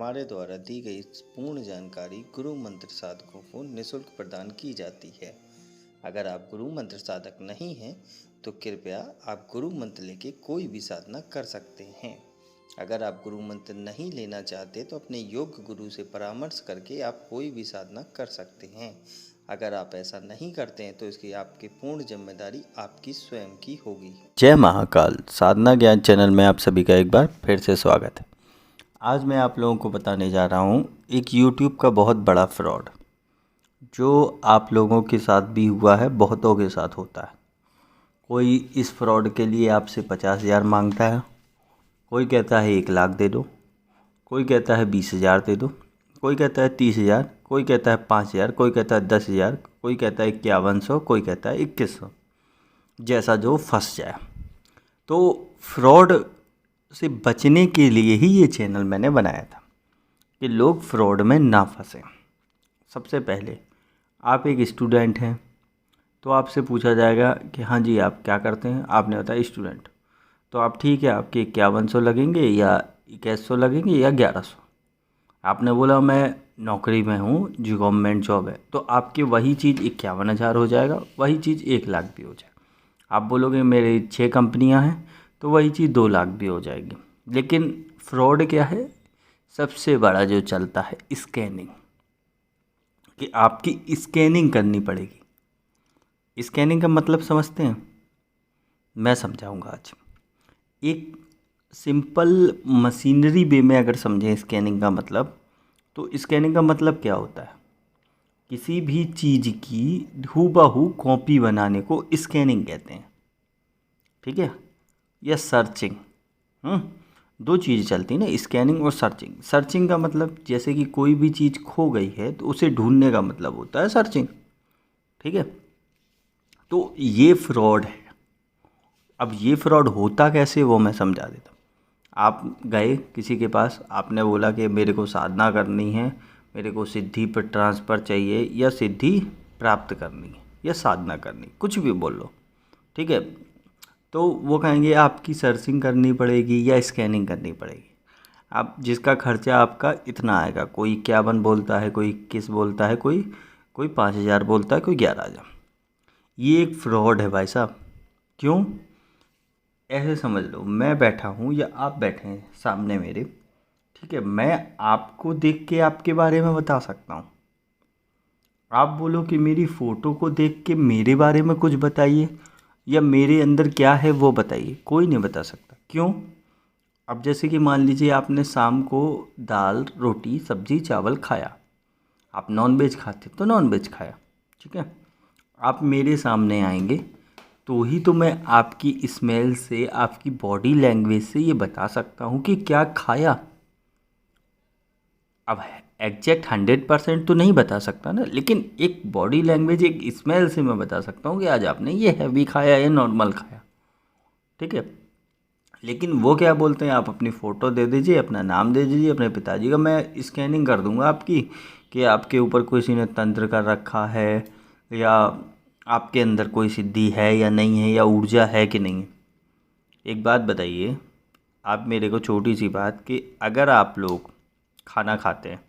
हमारे द्वारा दी गई पूर्ण जानकारी गुरु मंत्र साधकों को निःशुल्क प्रदान की जाती है। अगर आप गुरु मंत्र साधक नहीं हैं तो कृपया आप गुरु मंत्र लेके कोई भी साधना कर सकते हैं। अगर आप गुरु मंत्र नहीं लेना चाहते तो अपने योग्य गुरु से परामर्श करके आप कोई भी साधना कर सकते हैं। अगर आप ऐसा नहीं करते हैं तो इसकी आपकी पूर्ण जिम्मेदारी आपकी स्वयं की होगी। जय महाकाल साधना ज्ञान चैनल में आप सभी का एक बार फिर से स्वागत है। आज मैं आप लोगों को बताने जा रहा हूँ एक YouTube का बहुत बड़ा फ्रॉड जो आप लोगों के साथ भी हुआ है, बहुतों के साथ होता है। कोई इस फ्रॉड के लिए आपसे 50,000 मांगता है, कोई कहता है 1,00,000 दे दो, कोई कहता है 20,000 दे दो, कोई कहता है 30,000, कोई कहता है 5,000, कोई कहता है 10,000, कोई कहता है 5100, कोई कहता है 2100, जैसा जो फंस जाए। तो फ्रॉड से बचने के लिए ही ये चैनल मैंने बनाया था कि लोग फ्रॉड में ना फंसें। सबसे पहले आप एक स्टूडेंट हैं तो आपसे पूछा जाएगा कि हाँ जी आप क्या करते हैं। आपने बताया स्टूडेंट, तो आप ठीक है, आपके 5100 लगेंगे या 2100 लगेंगे या 1100। आपने बोला मैं नौकरी में हूँ, जो गवर्नमेंट जॉब है, तो आपकी वही चीज़ 51,000 हो जाएगा, वही चीज़ 1,00,000 भी हो जाएगा। आप बोलोगे मेरी 6 कंपनियां हैं तो वही चीज़ 2,00,000 भी हो जाएगी। लेकिन फ्रॉड क्या है, सबसे बड़ा जो चलता है स्कैनिंग, कि आपकी स्कैनिंग करनी पड़ेगी। स्कैनिंग का मतलब समझते हैं? मैं समझाऊंगा आज। एक सिंपल मशीनरी वे में अगर समझें स्कैनिंग का मतलब, तो स्कैनिंग का मतलब क्या होता है, किसी भी चीज़ की हूबहू कॉपी बनाने को स्कैनिंग कहते हैं। ठीक है, या सर्चिंग। दो चीज़ चलती है ना, स्कैनिंग और सर्चिंग। सर्चिंग का मतलब जैसे कि कोई भी चीज़ खो गई है तो उसे ढूंढने का मतलब होता है सर्चिंग। ठीक है, तो ये फ्रॉड है। अब ये फ्रॉड होता कैसे वो मैं समझा देता हूँ। आप गए किसी के पास, आपने बोला कि मेरे को साधना करनी है, मेरे को सिद्धि पर ट्रांसफ़र चाहिए, या सिद्धि प्राप्त करनी है, या साधना करनी, कुछ भी बोल लो। ठीक है, तो वो कहेंगे आपकी सर्चिंग करनी पड़ेगी या स्कैनिंग करनी पड़ेगी। आप जिसका खर्चा आपका इतना आएगा, कोई 51 बोलता है, कोई 21 बोलता है, कोई कोई 5,000 बोलता है, कोई 11,000। ये एक फ्रॉड है भाई साहब। क्यों? ऐसे समझ लो, मैं बैठा हूँ या आप बैठे हैं सामने मेरे, ठीक है, मैं आपको देख के आपके बारे में बता सकता हूँ। आप बोलो कि मेरी फ़ोटो को देख के मेरे बारे में कुछ बताइए या मेरे अंदर क्या है वो बताइए, कोई नहीं बता सकता। क्यों? अब जैसे कि मान लीजिए आपने शाम को दाल रोटी सब्जी चावल खाया, आप नॉन वेज खाते तो नॉन वेज खाया, ठीक है। आप मेरे सामने आएंगे तो ही तो मैं आपकी स्मेल से, आपकी बॉडी लैंग्वेज से ये बता सकता हूँ कि क्या खाया। अब एग्जैक्ट 100% तो नहीं बता सकता ना, लेकिन एक बॉडी लैंग्वेज, एक स्मेल से मैं बता सकता हूँ कि आज आपने ये हैवी खाया या नॉर्मल खाया। ठीक है, लेकिन वो क्या बोलते हैं, आप अपनी फ़ोटो दे दीजिए, अपना नाम दे दीजिए, अपने पिताजी का, मैं स्कैनिंग कर दूंगा आपकी कि आपके ऊपर किसी ने तंत्र कर रखा है, या आपके अंदर कोई सिद्धि है या नहीं है, या ऊर्जा है कि नहीं है। एक बात बताइए आप मेरे को, छोटी सी बात, कि अगर आप लोग खाना खाते हैं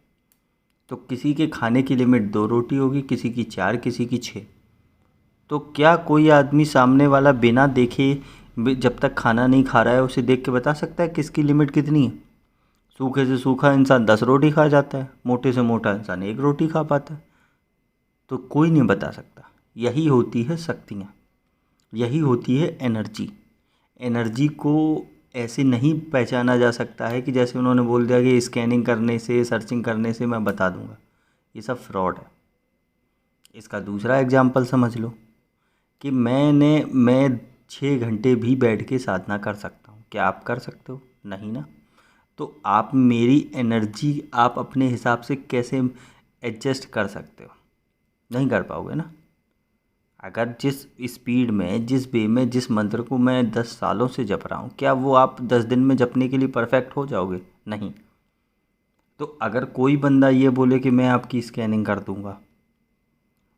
तो किसी के खाने की लिमिट 2 रोटी होगी, किसी की 4, किसी की 6। तो क्या कोई आदमी सामने वाला बिना देखे, जब तक खाना नहीं खा रहा है, उसे देख के बता सकता है किसकी लिमिट कितनी है? सूखे से सूखा इंसान 10 रोटी खा जाता है, मोटे से मोटा इंसान 1 रोटी खा पाता है। तो कोई नहीं बता सकता। यही होती है शक्तियाँ, यही होती है एनर्जी। एनर्जी को ऐसे नहीं पहचाना जा सकता है कि जैसे उन्होंने बोल दिया कि स्कैनिंग करने से, सर्चिंग करने से मैं बता दूंगा। ये सब फ्रॉड है। इसका दूसरा एग्जाम्पल समझ लो कि मैं 6 घंटे भी बैठ के साधना कर सकता हूँ। क्या आप कर सकते हो? नहीं ना। तो आप मेरी एनर्जी आप अपने हिसाब से कैसे एडजस्ट कर सकते हो? नहीं कर पाओगे ना। अगर जिस स्पीड में, जिस वे में, जिस मंत्र को मैं 10 सालों से जप रहा हूँ, क्या वो आप 10 दिन में जपने के लिए परफेक्ट हो जाओगे? नहीं। तो अगर कोई बंदा ये बोले कि मैं आपकी स्कैनिंग कर दूंगा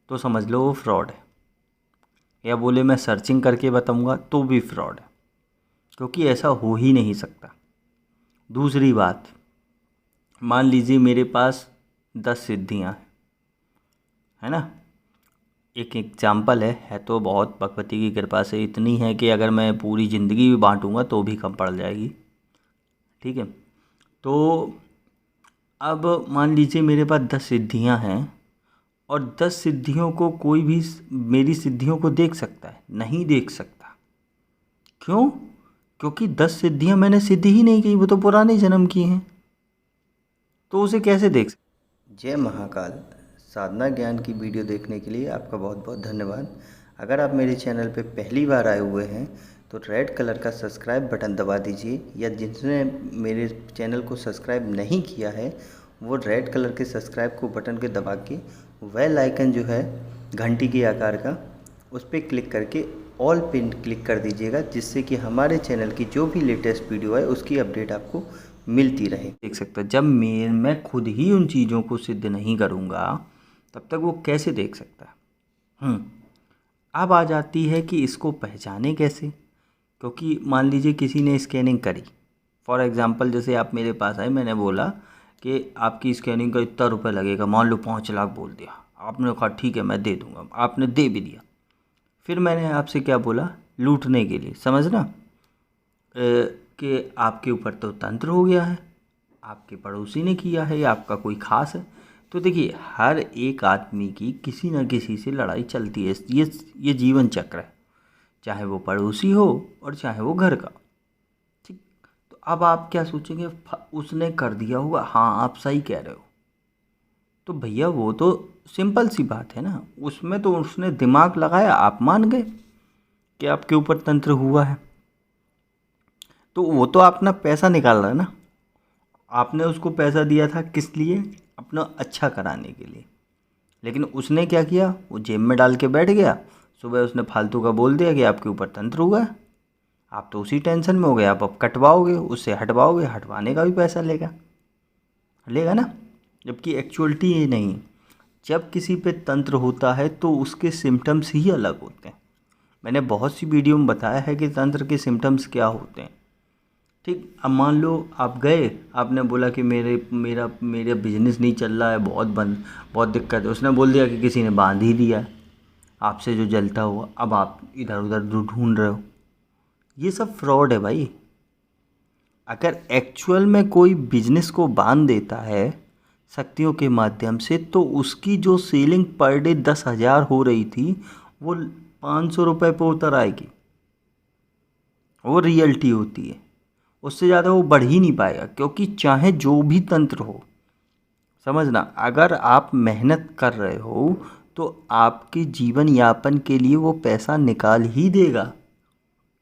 तो समझ लो वो फ्रॉड है। या बोले मैं सर्चिंग करके बताऊंगा तो भी फ्रॉड है, क्योंकि ऐसा हो ही नहीं सकता। दूसरी बात, मान लीजिए मेरे पास 10 सिद्धियाँ हैं, है ना। एक एग्जाम्पल है तो बहुत भगवती की कृपा से इतनी है कि अगर मैं पूरी ज़िंदगी भी बांटूंगा तो भी कम पड़ जाएगी, ठीक है। तो अब मान लीजिए मेरे पास 10 सिद्धियां हैं और 10 सिद्धियों को कोई भी मेरी सिद्धियों को देख सकता है? नहीं देख सकता। क्यों? क्योंकि 10 सिद्धियां मैंने सिद्धि ही नहीं की, वो तो पुराने जन्म की हैं, तो उसे कैसे देख सकते। जय महाकाल। साधना ज्ञान की वीडियो देखने के लिए आपका बहुत बहुत धन्यवाद। अगर आप मेरे चैनल पर पहली बार आए हुए हैं तो रेड कलर का सब्सक्राइब बटन दबा दीजिए, या जिसने मेरे चैनल को सब्सक्राइब नहीं किया है वो रेड कलर के सब्सक्राइब को बटन के दबा के बेल आइकन जो है घंटी के आकार का, उस पर क्लिक करके ऑल पिन क्लिक कर दीजिएगा, जिससे कि हमारे चैनल की जो भी लेटेस्ट वीडियो है उसकी अपडेट आपको मिलती रहे। देख सकता जब मैं खुद ही उन चीज़ों को सिद्ध नहीं करूँगा तब तक वो कैसे देख सकता है। अब आ जाती है कि इसको पहचाने कैसे, क्योंकि मान लीजिए किसी ने स्कैनिंग करी, फॉर एग्ज़ाम्पल जैसे आप मेरे पास आए, मैंने बोला कि आपकी स्कैनिंग का इतना रुपये लगेगा, मान लो 5 लाख बोल दिया, आपने कहा ठीक है मैं दे दूँगा, आपने दे भी दिया। फिर मैंने आपसे क्या बोला, लूटने के लिए, समझना कि आपके ऊपर तो तंत्र हो गया है, आपके पड़ोसी ने किया है या आपका कोई ख़ास है। तो देखिए हर एक आदमी की किसी न किसी से लड़ाई चलती है, ये जीवन चक्र है, चाहे वो पड़ोसी हो और चाहे वो घर का, ठीक। तो अब आप क्या सोचेंगे, उसने कर दिया होगा, हाँ आप सही कह रहे हो। तो भैया वो तो सिंपल सी बात है ना, उसमें तो उसने दिमाग लगाया, आप मान गए कि आपके ऊपर तंत्र हुआ है, तो वो तो अपना पैसा निकाल रहा है ना। आपने उसको पैसा दिया था किस लिए, अपना अच्छा कराने के लिए, लेकिन उसने क्या किया, वो जेब में डाल के बैठ गया। सुबह उसने फालतू का बोल दिया कि आपके ऊपर तंत्र हुआ है, आप तो उसी टेंशन में हो गए, आप अब कटवाओगे, उससे हटवाओगे, हटवाने का भी पैसा लेगा ना, जबकि एक्चुअलिटी ये नहीं। जब किसी पे तंत्र होता है तो उसके सिम्टम्स ही अलग होते हैं। मैंने बहुत सी वीडियो में बताया है कि तंत्र के सिम्टम्स क्या होते हैं, ठीक। अब मान लो आप गए, आपने बोला कि मेरा बिजनेस नहीं चल रहा है, बहुत दिक्कत है। उसने बोल दिया कि किसी ने बांध ही दिया आपसे जो जलता हुआ, अब आप इधर उधर ढूंढ रहे हो। ये सब फ्रॉड है भाई। अगर एक्चुअल में कोई बिजनेस को बांध देता है शक्तियों के माध्यम से, तो उसकी जो सेलिंग पर डे 10,000 हो रही थी वो 500 रुपये पर उतर आएगी। वो रियलिटी होती है, उससे ज़्यादा वो बढ़ ही नहीं पाएगा, क्योंकि चाहे जो भी तंत्र हो, समझना, अगर आप मेहनत कर रहे हो तो आपके जीवन यापन के लिए वो पैसा निकाल ही देगा,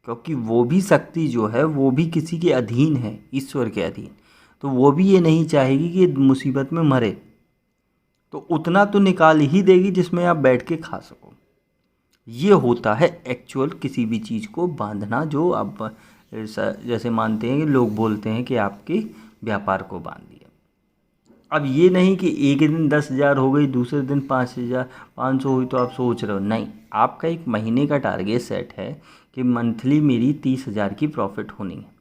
क्योंकि वो भी शक्ति जो है वो भी किसी के अधीन है, ईश्वर के अधीन। तो वो भी ये नहीं चाहेगी कि मुसीबत में मरे, तो उतना तो निकाल ही देगी जिसमें आप बैठ के खा सको। ये होता है एक्चुअल किसी भी चीज़ को बांधना, जो आप जैसे मानते हैं कि लोग बोलते हैं कि आपके व्यापार को बांध दिया। अब ये नहीं कि एक दिन 10,000 हो गई, दूसरे दिन 5,500 हुई तो आप सोच रहे हो, नहीं, आपका एक महीने का टारगेट सेट है कि मंथली मेरी 30,000 की प्रॉफिट होनी है।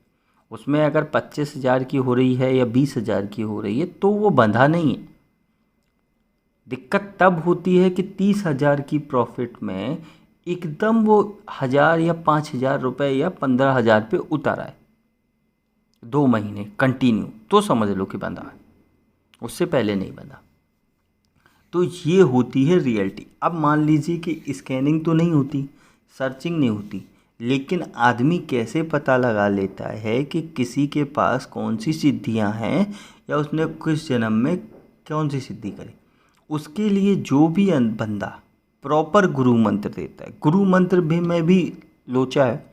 उसमें अगर 25,000 की हो रही है या 20,000 की हो रही है तो वो बंधा नहीं है। दिक्कत तब होती है कि 30,000 की प्रॉफिट में एकदम वो 1,000 या 5,000 रुपये या 15,000 पे उतर आए 2 महीने कंटिन्यू, तो समझ लो कि बंधा है, उससे पहले नहीं बंधा। तो ये होती है रियलिटी। अब मान लीजिए कि स्कैनिंग तो नहीं होती, सर्चिंग नहीं होती, लेकिन आदमी कैसे पता लगा लेता है कि किसी के पास कौन सी सिद्धियां हैं या उसने किस जन्म में कौन सी सिद्धि करी। उसके लिए जो भी बंदा प्रॉपर गुरु मंत्र देता है, गुरु मंत्र भी में भी लोचा है,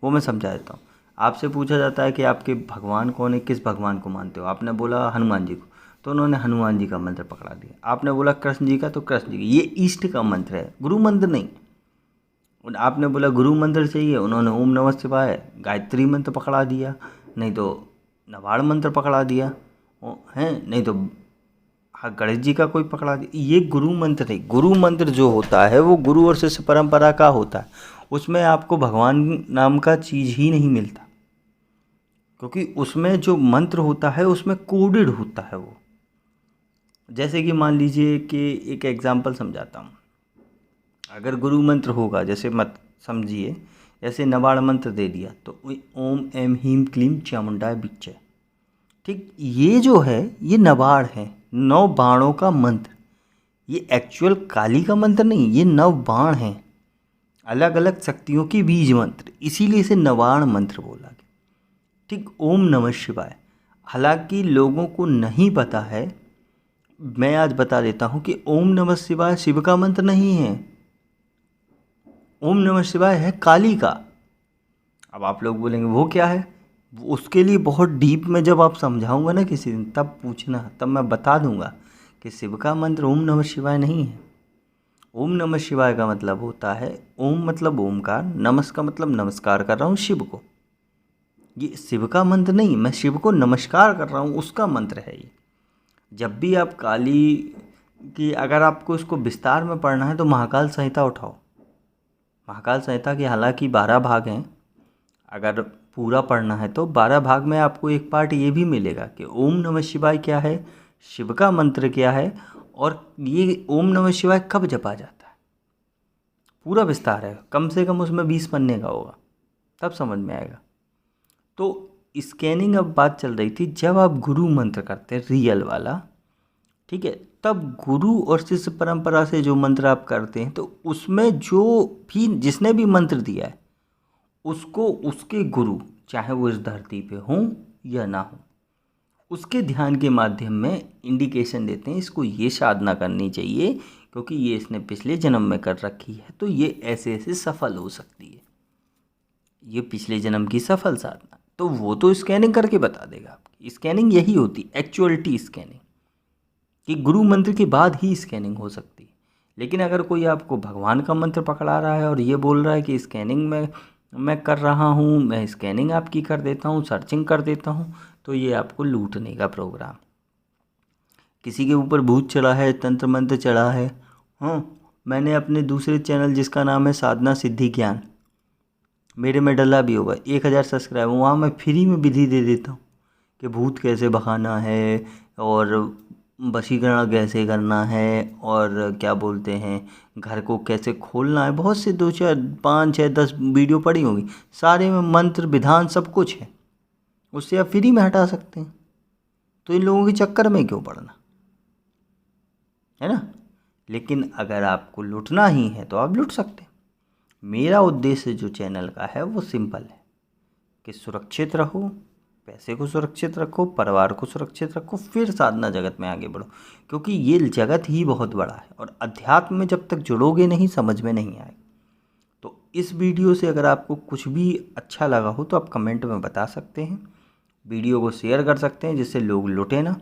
वो मैं समझा देता हूँ। आपसे पूछा जाता है कि आपके भगवान कौन है, किस भगवान को मानते हो, आपने बोला हनुमान जी को, तो उन्होंने हनुमान जी का मंत्र पकड़ा दिया। आपने बोला कृष्ण जी का, तो कृष्ण जी का। ये ईष्ट का मंत्र है, गुरु मंत्र नहीं। आपने बोला गुरु मंत्र चाहिए, उन्होंने ओम नमः शिवाय गायत्री मंत्र पकड़ा दिया, नहीं तो नवाड़ मंत्र पकड़ा दिया है, नहीं तो हाँ गणेश जी का कोई पकड़ा दिया। ये गुरु मंत्र नहीं। गुरु मंत्र जो होता है वो गुरु और शिष्य परंपरा का होता है, उसमें आपको भगवान नाम का चीज़ ही नहीं मिलता। क्योंकि उसमें जो मंत्र होता है उसमें कोडेड होता है वो। जैसे कि मान लीजिए कि एक एग्जांपल समझाता हूँ। अगर गुरु मंत्र होगा, जैसे मत समझिए, जैसे नवाड़ मंत्र दे दिया तो ओम एम हीम क्लीम चामुंडाय बिच्चे, ठीक, ये जो है ये नवाड़ है, 9 बाणों का मंत्र। ये एक्चुअल काली का मंत्र नहीं, ये 9 बाण हैं, अलग अलग शक्तियों की बीज मंत्र, इसीलिए इसे नवाण मंत्र बोला गया। ठीक, ओम नमः शिवाय, हालांकि लोगों को नहीं पता है, मैं आज बता देता हूँ कि ओम नमः शिवाय शिव का मंत्र नहीं है, ओम नमः शिवाय है काली का। अब आप लोग बोलेंगे वो क्या है, उसके लिए बहुत डीप में जब आप समझाऊंगा ना किसी दिन, तब पूछना, तब मैं बता दूंगा कि शिव का मंत्र ओम नमः शिवाय नहीं है। ओम नमः शिवाय का मतलब होता है, ओम मतलब ओमकार, नमस् का मतलब नमस्कार कर रहा हूँ शिव को। ये शिव का मंत्र नहीं, मैं शिव को नमस्कार कर रहा हूँ, उसका मंत्र है ये। जब भी आप काली की, अगर आपको इसको विस्तार में पढ़ना है तो महाकाल संहिता उठाओ। महाकाल संहिता के हालांकि 12 भाग हैं, अगर पूरा पढ़ना है तो 12 भाग में आपको एक पार्ट ये भी मिलेगा कि ओम नमः शिवाय क्या है, शिव का मंत्र क्या है, और ये ओम नमः शिवाय कब जपा जाता है, पूरा विस्तार है। कम से कम उसमें 20 पन्ने का होगा, तब समझ में आएगा। तो स्कैनिंग अब बात चल रही थी, जब आप गुरु मंत्र करते हैं रियल वाला, ठीक है, तब गुरु और शिष्य परंपरा से जो मंत्र आप करते हैं, तो उसमें जो भी जिसने भी मंत्र दिया है उसको उसके गुरु, चाहे वो इस धरती पे हों या ना हो, उसके ध्यान के माध्यम में इंडिकेशन देते हैं, इसको ये साधना करनी चाहिए क्योंकि ये इसने पिछले जन्म में कर रखी है, तो ये ऐसे ऐसे सफल हो सकती है, ये पिछले जन्म की सफल साधना। तो वो तो स्कैनिंग करके बता देगा आपकी। स्कैनिंग यही होती, एक्चुअलिटी स्कैनिंग, कि गुरु मंत्र के बाद ही स्कैनिंग हो सकती है। लेकिन अगर कोई आपको भगवान का मंत्र पकड़ा रहा है और ये बोल रहा है कि स्कैनिंग में मैं कर रहा हूँ, मैं स्कैनिंग आपकी कर देता हूँ, सर्चिंग कर देता हूँ, तो ये आपको लूटने का प्रोग्राम। किसी के ऊपर भूत चढ़ा है, तंत्र मंत्र चढ़ा है, हाँ, मैंने अपने दूसरे चैनल जिसका नाम है साधना सिद्धि ज्ञान, मेरे में डला भी होगा, 1000 सब्सक्राइबर, वहाँ मैं फ्री में विधि दे देता हूँ कि भूत कैसे भगाना है और वशीकरण कैसे करना है और क्या बोलते हैं घर को कैसे खोलना है। बहुत से 2 4 5 6 10 वीडियो पड़ी होंगी, सारे में मंत्र विधान सब कुछ है, उससे आप फ्री में हटा सकते हैं। तो इन लोगों के चक्कर में क्यों पड़ना, है ना। लेकिन अगर आपको लूटना ही है तो आप लूट सकते हैं। मेरा उद्देश्य जो चैनल का है वो सिंपल है कि सुरक्षित रहो, पैसे को सुरक्षित रखो, परिवार को सुरक्षित रखो, फिर साधना जगत में आगे बढ़ो, क्योंकि ये जगत ही बहुत बड़ा है और अध्यात्म में जब तक जुड़ोगे नहीं समझ में नहीं आएगा। तो इस वीडियो से अगर आपको कुछ भी अच्छा लगा हो तो आप कमेंट में बता सकते हैं, वीडियो को शेयर कर सकते हैं जिससे लोग लुटे ना।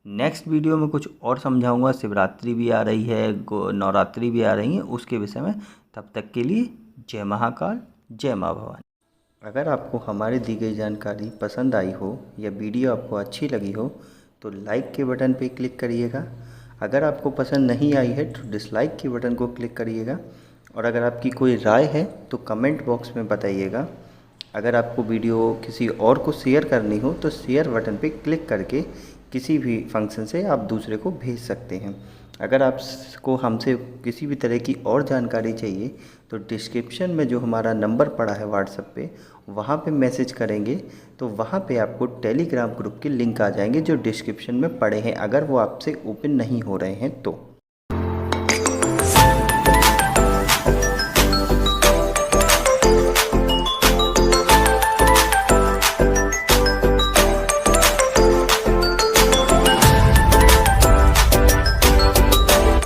नेक्स्ट वीडियो में कुछ और समझाऊंगा, शिवरात्रि भी आ रही है, नवरात्रि भी आ रही है, उसके विषय में। तब तक के लिए जय महाकाल, जय माँ भवानी। अगर आपको हमारी दी गई जानकारी पसंद आई हो या वीडियो आपको अच्छी लगी हो तो लाइक के बटन पर क्लिक करिएगा। अगर आपको पसंद नहीं आई है तो डिसलाइक के बटन को क्लिक करिएगा। और अगर आपकी कोई राय है तो कमेंट बॉक्स में बताइएगा। अगर आपको वीडियो किसी और को शेयर करनी हो तो शेयर बटन पर क्लिक करके किसी भी फंक्शन से आप दूसरे को भेज सकते हैं। अगर आपको हमसे किसी भी तरह की और जानकारी चाहिए तो डिस्क्रिप्शन में जो हमारा नंबर पड़ा है व्हाट्सएप पे, वहाँ पे मैसेज करेंगे तो वहाँ पे आपको टेलीग्राम ग्रुप के लिंक आ जाएंगे जो डिस्क्रिप्शन में पड़े हैं, अगर वो आपसे ओपन नहीं हो रहे हैं तो।